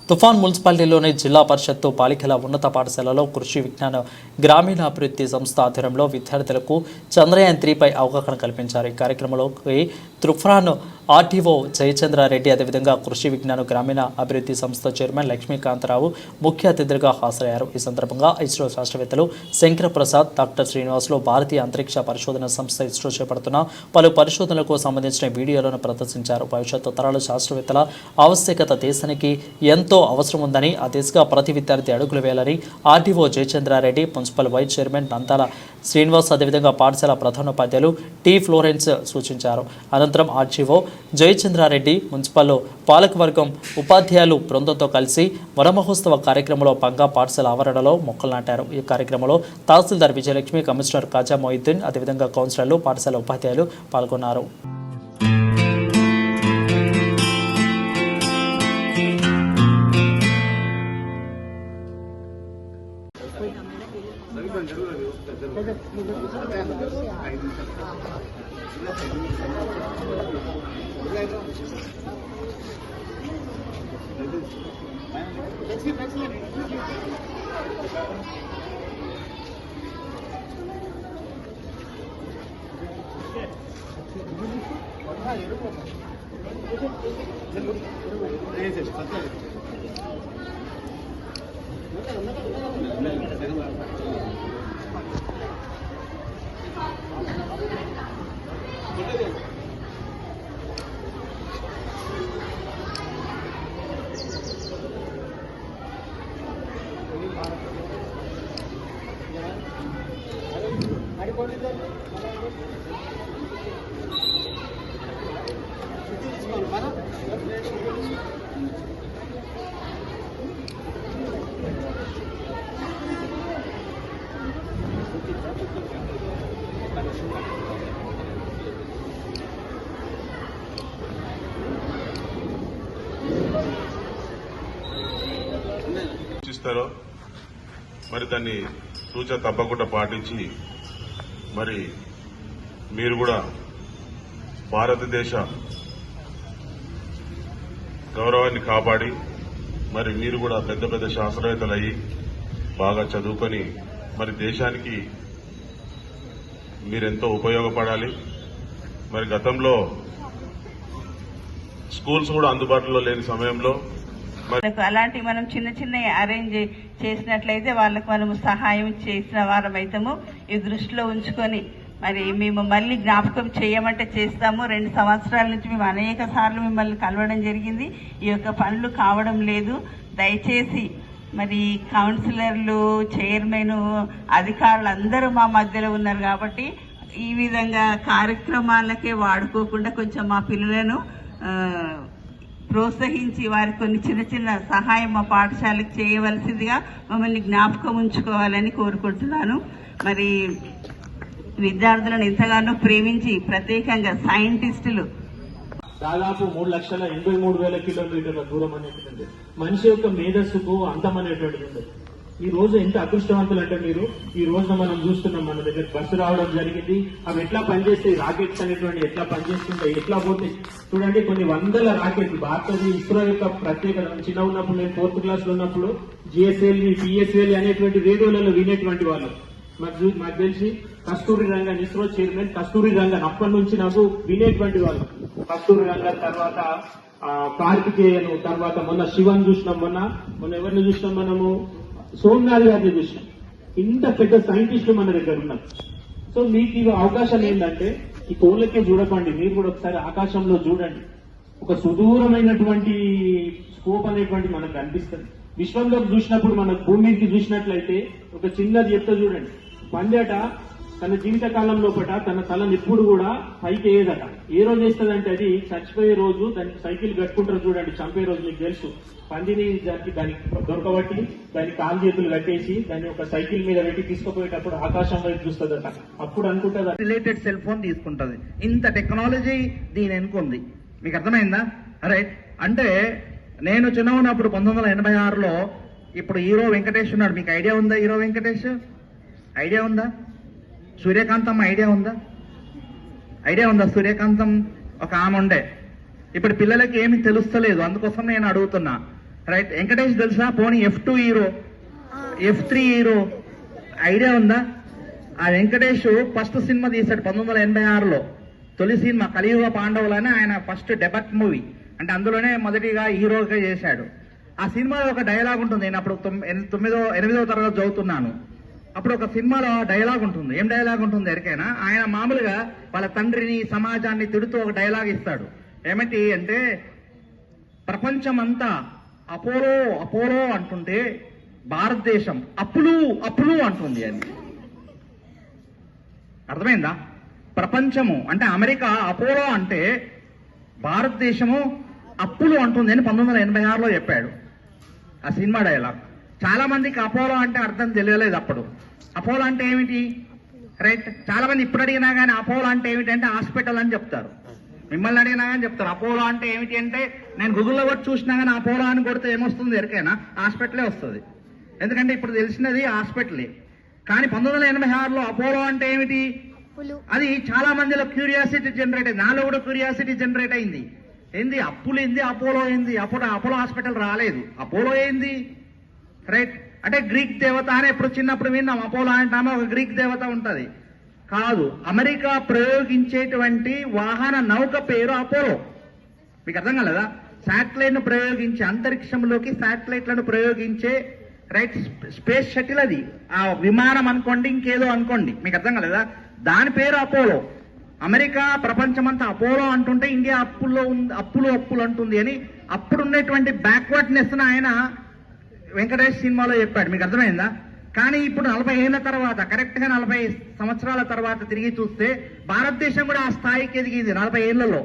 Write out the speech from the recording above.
తుఫాన్ మున్సిపాలిటీలోని జిల్లా పరిషత్తు బాలికల ఉన్నత పాఠశాలలో కృషి విజ్ఞాన గ్రామీణాభివృద్ధి సంస్థ ఆధ్వర్యంలో విద్యార్థులకు చంద్రయాన్ 3పై అవగాహన కల్పించారు. ఈ కార్యక్రమంలో తుఫాన్ ఆర్టీఓ జయచంద్రారెడ్డి అదేవిధంగా కృషి విజ్ఞాన గ్రామీణ అభివృద్ధి సంస్థ చైర్మన్ లక్ష్మీకాంతరావు ముఖ్య అతిథులుగా హాజరయ్యారు. ఈ సందర్భంగా ఇస్రో శాస్త్రవేత్తలు శంకర ప్రసాద్, డాక్టర్ శ్రీనివాసులు భారతీయ అంతరిక్ష పరిశోధన సంస్థ ఇస్రో చేపడుతున్న పలు పరిశోధనలకు సంబంధించిన వీడియోలను ప్రదర్శించారు. భవిష్యత్తు తరాల శాస్త్రవేత్తల ఆవశ్యకత దేశానికి ఎంతో అవసరం ఉందని, ఆ దిశగా ప్రతి విద్యార్థి అడుగులు వేయాలని RTO Jayachandra Reddy, municipal vice chairman Nandala Srinivas అదేవిధంగా పాఠశాల ప్రధానోపాధ్యాయులు టి ఫ్లోరెన్స్ సూచించారు. అనంతరం ఆర్టీఓ జయచంద్రారెడ్డి మున్సిపల్ పాలకవర్గం ఉపాధ్యాయులు బృందంతో కలిసి వనమహోత్సవ కార్యక్రమంలో పంగా పాఠశాల ఆవరణలో మొక్కలు నాటారు. ఈ కార్యక్రమంలో తహసీల్దార్ విజయలక్ష్మి, కమిషనర్ కాజా మొయిద్దీన్ అదేవిధంగా కౌన్సిలర్లు, పాఠశాల ఉపాధ్యాయులు పాల్గొన్నారు. మరి దాన్ని సూచన తప్పకుండా పాటించి మరి మీరు కూడా భారతదేశ గౌరవాన్ని కాపాడి మరి మీరు కూడా పెద్ద పెద్ద శాస్త్రవేత్తలు అయ్యి బాగా చదువుకొని మరి దేశానికి మీరెంతో ఉపయోగపడాలి. మరి గతంలో స్కూల్స్ కూడా అందుబాటులో లేని సమయంలో అలాంటి మనం చిన్న చిన్న అరేంజ్ చేసినట్లయితే వాళ్ళకు మనం సహాయం చేసిన వారం అయితాము. ఈ దృష్టిలో ఉంచుకొని మరి మేము మళ్ళీ జ్ఞాపకం చేయమంటే చేస్తాము. 2 సంవత్సరాల నుంచి మేము అనేక సార్లు మిమ్మల్ని కలవడం జరిగింది. ఈ యొక్క పనులు కావడం లేదు. దయచేసి మరి కౌన్సిలర్లు, చైర్మన్, అధికారులు అందరూ మా మధ్యలో ఉన్నారు కాబట్టి ఈ విధంగా కార్యక్రమాలకే వాడుకోకుండా కొంచెం మా పిల్లలను ప్రోత్సహించి వారికి కొన్ని చిన్న చిన్న సహాయం మా పాఠశాలకు చేయవలసిందిగా మమ్మల్ని జ్ఞాపకం ఉంచుకోవాలని కోరుకుంటున్నాను. మరి విద్యార్థులను ఎంతగానో ప్రేమించి ప్రత్యేకంగా సైంటిస్టులు దాదాపు 3,83,000 కిలోమీటర్ల దూరం అనేటువంటి మనిషి యొక్క మేధస్సుకు అంతం అనేటువంటిది ఉంది. ఈ రోజు ఎంత అదృష్టవంతులు అంటే మీరు ఈ రోజున మనం చూస్తున్నాం, మన దగ్గర బస్సు రావడం జరిగింది. అవి ఎట్లా పనిచేస్తాయి, రాకెట్స్ అనేటువంటి ఎట్లా పనిచేస్తుంటాయి, ఎట్లా పోతాయి చూడండి. కొన్ని వందల రాకెట్లు భారతదేశ ఇస్రో యొక్క ప్రత్యేకత. చిన్న ఉన్నప్పుడు నేను 4th క్లాస్ లో ఉన్నప్పుడు జిఎస్ఎల్వి, పిఎస్ఎల్వి అనేటువంటి రేడియోలలో వినేటువంటి వాళ్ళు. మాకు తెలిసి కస్తూరి రంగన్, ఇస్రో చైర్మన్ కస్తూరి రంగన్ అప్పటి నుంచి నాకు వినేటువంటి వాళ్ళు. కస్తూరి రంగన్ తర్వాత కార్తికేయను, తర్వాత మొన్న శివన్ చూసినాం, మొన్న ఎవరిని చూసినాం, మనము సోమనాథ్ గారిని చూసినాం. ఇంత పెద్ద సైంటిస్టులు మన దగ్గర ఉన్నారు. సో మీకు ఈ అవకాశం ఏంటంటే ఈ కోళ్ళకే చూడకండి, మీరు కూడా ఒకసారి ఆకాశంలో చూడండి. ఒక సుదూరమైనటువంటి స్కోప్ అనేటువంటి మనకు కనిపిస్తుంది. విశ్వంలోకి చూసినప్పుడు మన భూమికి చూసినట్లయితే ఒక చిన్నది చెప్తా చూడండి. పందేట తన జీవిత కాలం లోపల తన తలను ఎప్పుడు కూడా పైకి వేయదట. ఏ రోజు వేస్తుందంటే అది చచ్చిపోయే రోజు. దానికి సైకిల్ కట్టుకుంటారు చూడండి, చంపే రోజు. మీకు తెలుసు, పందిని దానికి దొరకబట్టి దాని కాలు చేతులు కట్టేసి దాన్ని ఒక సైకిల్ మీద పెట్టి తీసుకుపోయేటప్పుడు ఆకాశం వైపు చూస్తుందట. అప్పుడు అనుకుంటుంది రిలేటెడ్ సెల్ ఫోన్ తీసుకుంటది. ఇంత టెక్నాలజీ దీని వెనుకుంది. మీకు అర్థమైందా? రైట్. అంటే నేను చిన్న ఉన్నప్పుడు 1986లో ఇప్పుడు హీరో వెంకటేష్ ఉన్నాడు. మీకు ఐడియా ఉందా? హీరో వెంకటేష్ ఐడియా ఉందా? సూర్యకాంతం ఐడియా ఉందా? సూర్యకాంతం ఒక ఆమె ఉండే. ఇప్పుడు పిల్లలకి ఏమి తెలుస్తలేదు, అందుకోసం నేను అడుగుతున్నా. రైట్. వెంకటేష్ తెలుసా? పోనీ F2 hero, F3 hero idea ఉందా? ఆ వెంకటేష్ ఫస్ట్ సినిమా తీశాడు 1986లో. తొలి సినిమా కలియుగ పాండవులని ఆయన ఫస్ట్ డెబట్ మూవీ, అంటే అందులోనే మొదటిగా హీరోగా చేశాడు. ఆ సినిమాలో ఒక డైలాగ్ ఉంటుంది. నేను అప్పుడు 8వ తరగతి చదువుతున్నాను. అప్పుడు ఒక సినిమాలో డైలాగ్ ఉంటుంది. ఏం డైలాగ్ ఉంటుంది ఎరికైనా? ఆయన మామూలుగా వాళ్ళ తండ్రిని, సమాజాన్ని తిడుతూ ఒక డైలాగ్ ఇస్తాడు. ఏమిటి అంటే, ప్రపంచం అంతా అపోలో అపోలో అంటుంటే భారతదేశం అప్పులు అప్పులు అంటుంది అని. అర్థమైందా? ప్రపంచము అంటే అమెరికా అపోలో అంటే భారతదేశము అప్పులు అంటుంది అని 1986లో చెప్పాడు ఆ సినిమా డైలాగ్. చాలా మందికి అపోలో అంటే అర్థం తెలియలేదు అప్పుడు. అపోలో అంటే ఏమిటి? రైట్. చాలా మంది ఇప్పుడు అడిగినా కానీ అపోలో అంటే ఏమిటి అంటే హాస్పిటల్ అని చెప్తారు. మిమ్మల్ని అడిగినా కానీ చెప్తారు అపోలో అంటే ఏమిటి అంటే, నేను గూగుల్లో కూడా చూసినా కానీ అపోలో అని కొడితే ఏమొస్తుంది ఎరికైనా? హాస్పిటలే వస్తుంది. ఎందుకంటే ఇప్పుడు తెలిసినది హాస్పిటలే. కానీ 1986లో అపోలో అంటే ఏమిటి? అది చాలా మందిలో క్యూరియాసిటీ జనరేట్ అయింది. నాలో కూడా క్యూరియాసిటీ జనరేట్ అయింది. ఏంది అప్పులు ఏంది, అపోలో ఏంది? అప్పుడు అపోలో హాస్పిటల్ రాలేదు. అపోలో ఏంది? రైట్. అంటే గ్రీక్ దేవత అని ఎప్పుడు చిన్నప్పుడు విన్నాం. అపోలో అంటామో ఒక గ్రీక్ దేవత ఉంటది. కాదు, అమెరికా ప్రయోగించేటువంటి వాహన నౌక పేరు అపోలో. మీకు అర్థం కాలేదా? శాటిలైట్ ను ప్రయోగించే, అంతరిక్షంలోకి శాటిలైట్లను ప్రయోగించే రైట్ స్పేస్ షటిల్ అది. ఆ విమానం అనుకోండి, ఇంకేదో అనుకోండి, మీకు అర్థం కాలేదా? దాని పేరు అపోలో. అమెరికా ప్రపంచమంతా అపోలో అంటుంటే ఇండియా అప్పులు అంటుంది అని అప్పుడున్నటువంటి బ్యాక్వర్డ్నెస్ ఆయన వెంకటేష్ సినిమాలో చెప్పాడు. మీకు అర్థమైందా? కానీ ఇప్పుడు 40 ఏళ్ల తర్వాత, కరెక్ట్ గా 40 సంవత్సరాల తర్వాత తిరిగి చూస్తే భారతదేశం కూడా ఆ స్థాయికి ఎదిగింది 40 ఏళ్లలో.